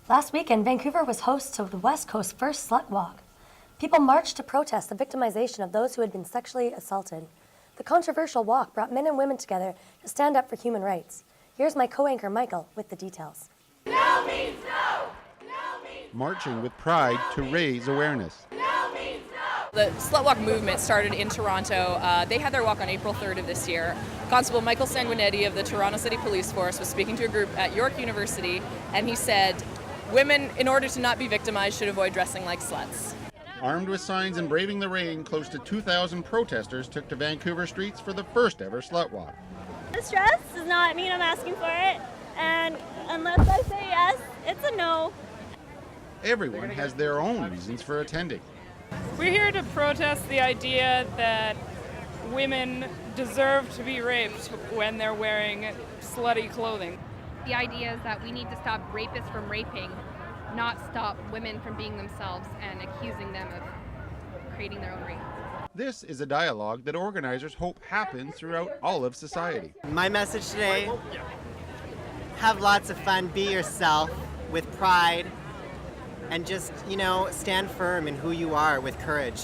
Last weekend, Vancouver was host to the West Coast's first slut walk. People marched to protest the victimization of those who had been sexually assaulted. The controversial walk brought men and women together to stand up for human rights. Here's my co-anchor Michael with the details. No means no! No means Marching with pride to raise awareness. no means no! The Slut Walk movement started in Toronto. They had their walk on April 3rd of this year. Constable Michael Sanguinetti of the Toronto City Police Force was speaking to a group at York University, and he said, women, in order to not be victimized, should avoid dressing like sluts. Armed with signs and braving the rain, close to 2,000 protesters took to Vancouver streets for the first ever slut walk. This dress does not mean I'm asking for it, and unless I say yes, it's a no. Everyone has their own reasons for attending. We're here to protest the idea that women deserve to be raped when they're wearing slutty clothing. The idea is that we need to stop rapists from raping, not stop women from being themselves and accusing them of creating their own rape. This is a dialogue that organizers hope happens throughout all of society. My message today, have lots of fun, be yourself with pride, and just, stand firm in who you are with courage.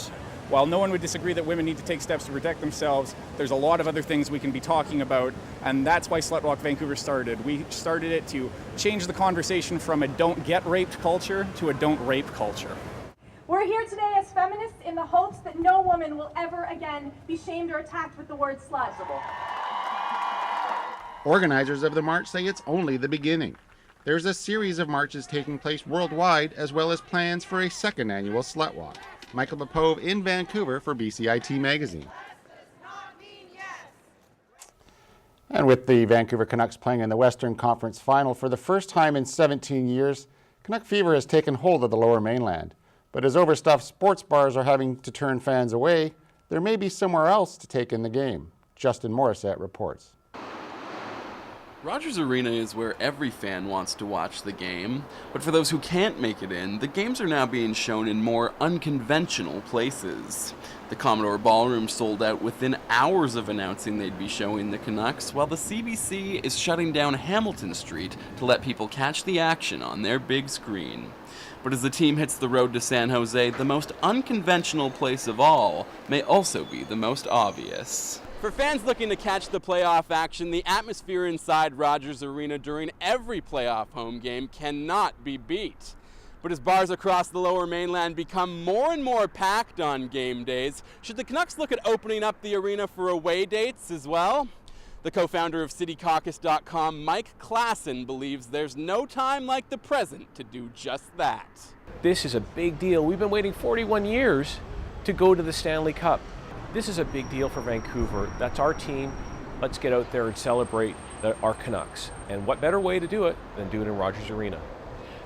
While no one would disagree that women need to take steps to protect themselves, there's a lot of other things we can be talking about, and that's why Slut Walk Vancouver started. We started it to change the conversation from a don't get raped culture to a don't rape culture. We're here today as feminists in the hopes that no woman will ever again be shamed or attacked with the word slut. Organizers of the march say it's only the beginning. There's a series of marches taking place worldwide, as well as plans for a second annual Slut Walk. Michael Popove in Vancouver for BCIT Magazine. And with the Vancouver Canucks playing in the Western Conference Final for the first time in 17 years, Canuck fever has taken hold of the Lower Mainland. But as overstuffed sports bars are having to turn fans away, there may be somewhere else to take in the game. Justin Morissette reports. Rogers Arena is where every fan wants to watch the game, but for those who can't make it in, the games are now being shown in more unconventional places. The Commodore Ballroom sold out within hours of announcing they'd be showing the Canucks, while the CBC is shutting down Hamilton Street to let people catch the action on their big screen. But as the team hits the road to San Jose, the most unconventional place of all may also be the most obvious. For fans looking to catch the playoff action, the atmosphere inside Rogers Arena during every playoff home game cannot be beat. But as bars across the Lower Mainland become more and more packed on game days, should the Canucks look at opening up the arena for away dates as well? The co-founder of CityCaucus.com, Mike Klassen, believes there's no time like the present to do just that. This is a big deal. We've been waiting 41 years to go to the Stanley Cup. This is a big deal for Vancouver. That's our team. Let's get out there and celebrate our Canucks. And what better way to do it than do it in Rogers Arena?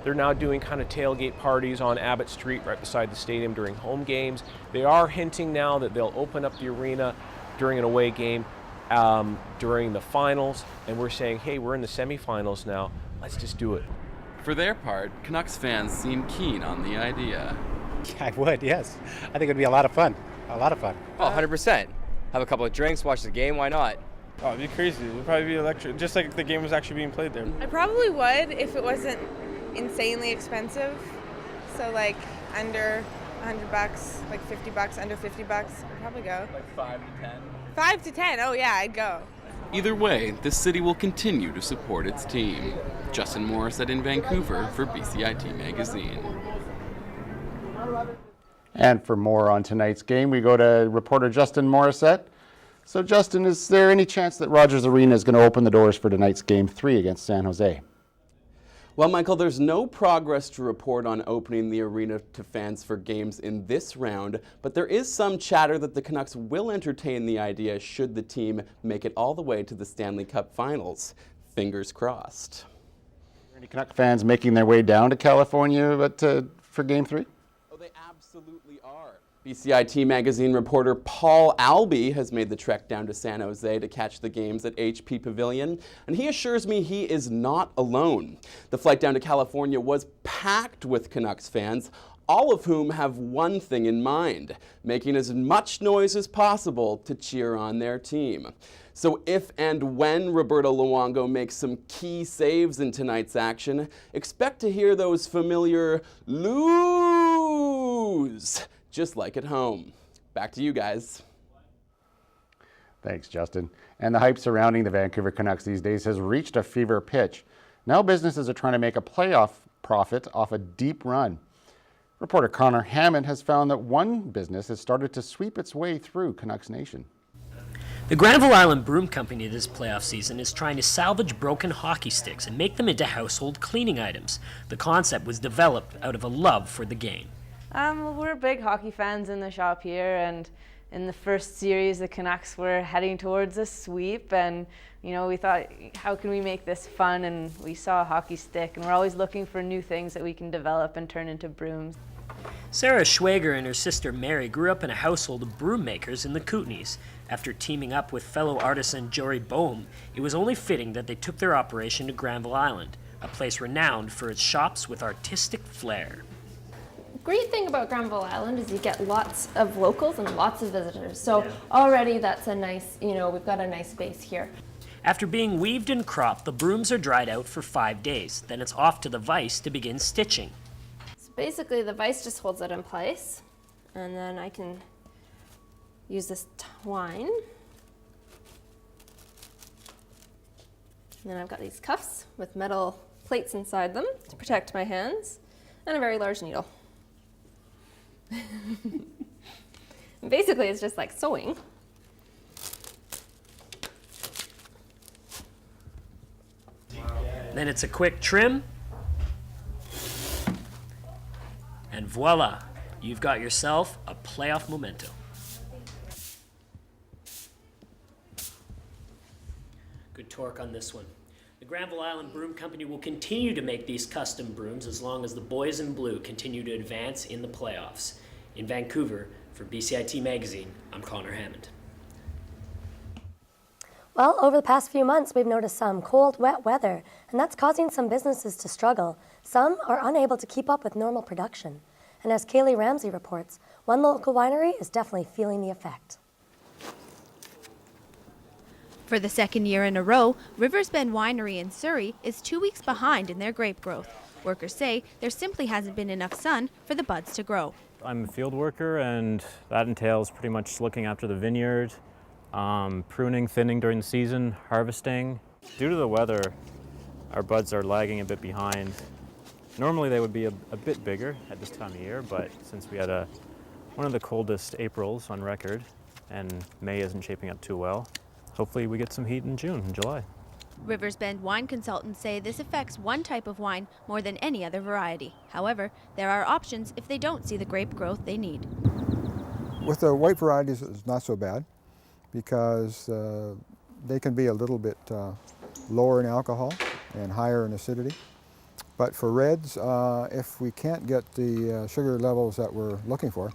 They're now doing kind of tailgate parties on Abbott Street right beside the stadium during home games. They are hinting now that they'll open up the arena during an away game during the finals. And we're saying, hey, we're in the semifinals now. Let's just do it. For their part, Canucks fans seem keen on the idea. I would, yes. I think it would be a lot of fun. A lot of fun. Oh, 100%. Have a couple of drinks, watch the game, why not? Oh, it'd be crazy. It would probably be electric, just like if the game was actually being played there. I probably would if it wasn't insanely expensive. So like under $100, like $50, under $50, I'd probably go. Like 5 to 10? 5 to 10, oh yeah, I'd go. Either way, the city will continue to support its team. Justin Morissette in Vancouver for BCIT Magazine. And for more on tonight's game, we go to reporter Justin Morissette. So Justin, is there any chance that Rogers Arena is going to open the doors for tonight's Game 3 against San Jose? Well, Michael, there's no progress to report on opening the arena to fans for games in this round, but there is some chatter that the Canucks will entertain the idea should the team make it all the way to the Stanley Cup Finals. Fingers crossed. Are any Canuck fans making their way down to California for Game 3? They absolutely are. BCIT Magazine reporter Paul Albee has made the trek down to San Jose to catch the games at HP Pavilion, and he assures me he is not alone. The flight down to California was packed with Canucks fans, all of whom have one thing in mind, making as much noise as possible to cheer on their team. So if and when Roberta Luongo makes some key saves in tonight's action, expect to hear those familiar "loos," just like at home. Back to you guys. Thanks, Justin. And the hype surrounding the Vancouver Canucks these days has reached a fever pitch. Now businesses are trying to make a playoff profit off a deep run. Reporter Connor Hammond has found that one business has started to sweep its way through Canucks Nation. The Granville Island Broom Company this playoff season is trying to salvage broken hockey sticks and make them into household cleaning items. The concept was developed out of a love for the game. We're big hockey fans in the shop here, and in the first series the Canucks were heading towards a sweep, and we thought, how can we make this fun? And we saw a hockey stick, and we're always looking for new things that we can develop and turn into brooms. Sarah Schwager and her sister Mary grew up in a household of broom makers in the Kootenays. After teaming up with fellow artisan Jory Bohm, it was only fitting that they took their operation to Granville Island, a place renowned for its shops with artistic flair. Great thing about Granville Island is you get lots of locals and lots of visitors. So already that's a nice, we've got a nice space here. After being weaved and cropped, the brooms are dried out for 5 days. Then it's off to the vise to begin stitching. So basically the vise just holds it in place, and then I can use this twine. And then I've got these cuffs with metal plates inside them to protect my hands, and a very large needle. Basically it's just like sewing. Then it's a quick trim, and voila, you've got yourself a playoff memento. Good torque on this one. The Granville Island Broom Company will continue to make these custom brooms as long as the boys in blue continue to advance in the playoffs. In Vancouver, for BCIT Magazine, I'm Connor Hammond. Well, over the past few months, we've noticed some cold, wet weather, and that's causing some businesses to struggle. Some are unable to keep up with normal production. And as Kaylee Ramsey reports, one local winery is definitely feeling the effect. For the second year in a row, Rivers Bend Winery in Surrey is 2 weeks behind in their grape growth. Workers say there simply hasn't been enough sun for the buds to grow. I'm a field worker, and that entails pretty much looking after the vineyard, pruning, thinning during the season, harvesting. Due to the weather, our buds are lagging a bit behind. Normally they would be a bit bigger at this time of year, but since we had one of the coldest Aprils on record, and May isn't shaping up too well, hopefully we get some heat in June and July. Rivers Bend wine consultants say this affects one type of wine more than any other variety. However, there are options if they don't see the grape growth they need. With the white varieties, it's not so bad because they can be a little bit lower in alcohol and higher in acidity. But for reds, if we can't get the sugar levels that we're looking for,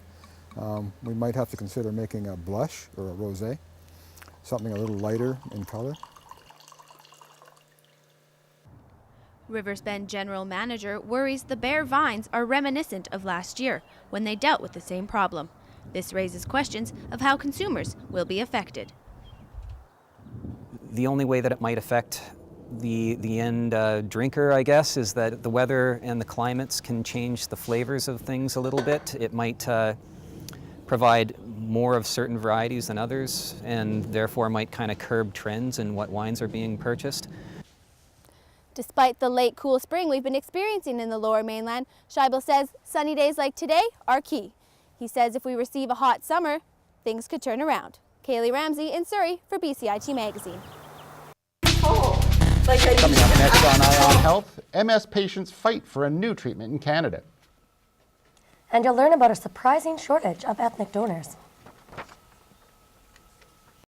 we might have to consider making a blush or a rosé, something a little lighter in color. Rivers Bend general manager worries the bare vines are reminiscent of last year when they dealt with the same problem. This raises questions of how consumers will be affected. The only way that it might affect the end drinker, I guess, is that the weather and the climates can change the flavors of things a little bit. It might provide more of certain varieties than others, and therefore might kind of curb trends in what wines are being purchased. Despite the late cool spring we've been experiencing in the Lower Mainland, Scheibel says sunny days like today are key. He says if we receive a hot summer, things could turn around. Kaylee Ramsey in Surrey for BCIT Magazine. Coming up next on Eye on Health, MS patients fight for a new treatment in Canada. And you'll learn about a surprising shortage of ethnic donors.